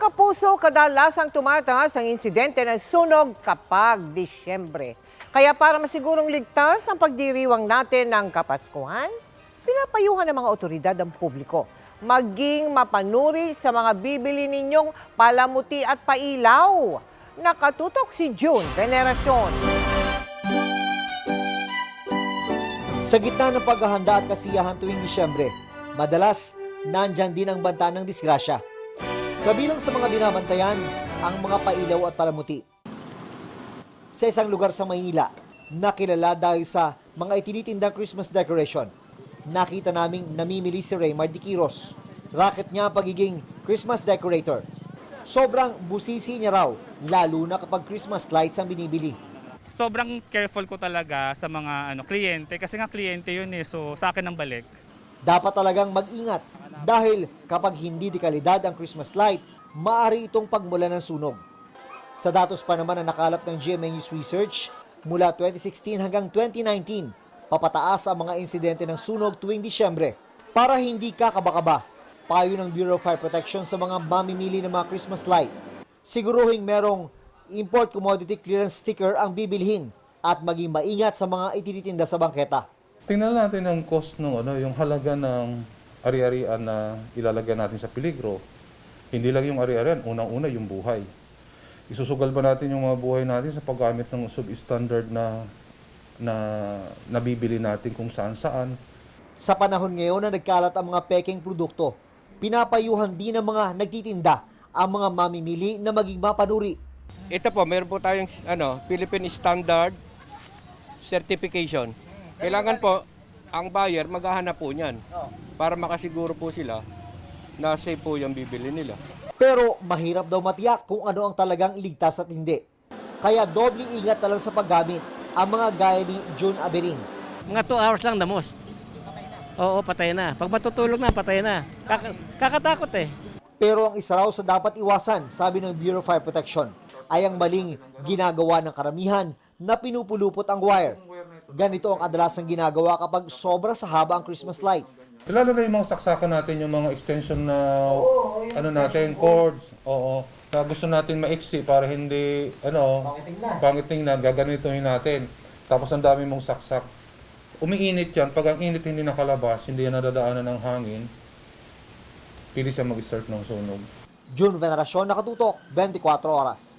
Mga kapuso, kadalasang tumataas ang insidente ng sunog kapag Disyembre. Kaya para masigurong ligtas ang pagdiriwang natin ng Kapaskuhan, pinapayuhan ng mga otoridad ang publiko. Maging mapanuri sa mga bibili ninyong palamuti at pailaw. Nakatutok si June Veneracion. Sa gitna ng paghahanda at kasiyahan tuwing Disyembre, madalas nandyan din ang banta ng disgrasya. Kabilang sa mga binabantayan, ang mga pailaw at palamuti. Sa isang lugar sa Maynila, nakilala dahil sa mga itinitindang Christmas decoration, nakita naming namimili si Raymar Diquiros. Racket niya ang pagiging Christmas decorator. Sobrang busisi niya raw, lalo na kapag Christmas lights ang binibili. Sobrang careful ko talaga sa mga kliyente kasi nga kliyente yun so sa akin ang balik. Dapat talagang mag-ingat dahil kapag hindi di kalidad ang Christmas light, maaari itong pagmula ng sunog. Sa datos pa naman na nakalap ng GMA News Research, mula 2016 hanggang 2019, papataas ang mga insidente ng sunog tuwing Disyembre. Para hindi kakaba-kaba, payo ng Bureau of Fire Protection sa mga mamimili ng mga Christmas light, siguruhing merong import commodity clearance sticker ang bibilhin at maging maingat sa mga itinitinda sa bangketa. Tingnan natin ang cost ng yung halaga ng ari-arian na ilalagay natin sa peligro. Hindi lang yung ari-arian, unang-una yung buhay. Isusugal ba natin yung mga buhay natin sa paggamit ng substandard na nabibili natin kung saan-saan? Sa panahon ngayon na nagkalat ang mga peking produkto, pinapayuhan din ng mga nagtitinda ang mga mamimili na maging mapanuri. Ito po, meron po tayong Philippine Standard Certification. Kailangan po ang buyer maghahanap po niyan para makasiguro po sila na safe po yung bibili nila. Pero mahirap daw matiyak kung ano ang talagang ligtas at hindi. Kaya doble ingat na lang sa paggamit ang mga gaya ni June Aberin. Mga 2 hours lang the most. Oo, patay na. Pag matutulog na, patay na. Kakatakot eh. Pero ang isa raw sa dapat iwasan, sabi ng Bureau of Fire Protection, ay ang maling ginagawa ng karamihan na pinupulupot ang wire. Ganito ang adalasang ginagawa kapag sobra sa haba ang Christmas light. Lalo na yung mga saksakan natin, yung mga extension na cords. Oo. Na gusto natin maiksi para hindi pangit tingnan, gaganituhin natin. Tapos ang dami mong saksak. Umiinit yan. Pag ang init hindi nakalabas, hindi yan nadadaanan ng hangin, pili siya mag-start ng sunog. June Veneracion, Nakatutok, 24 Oras.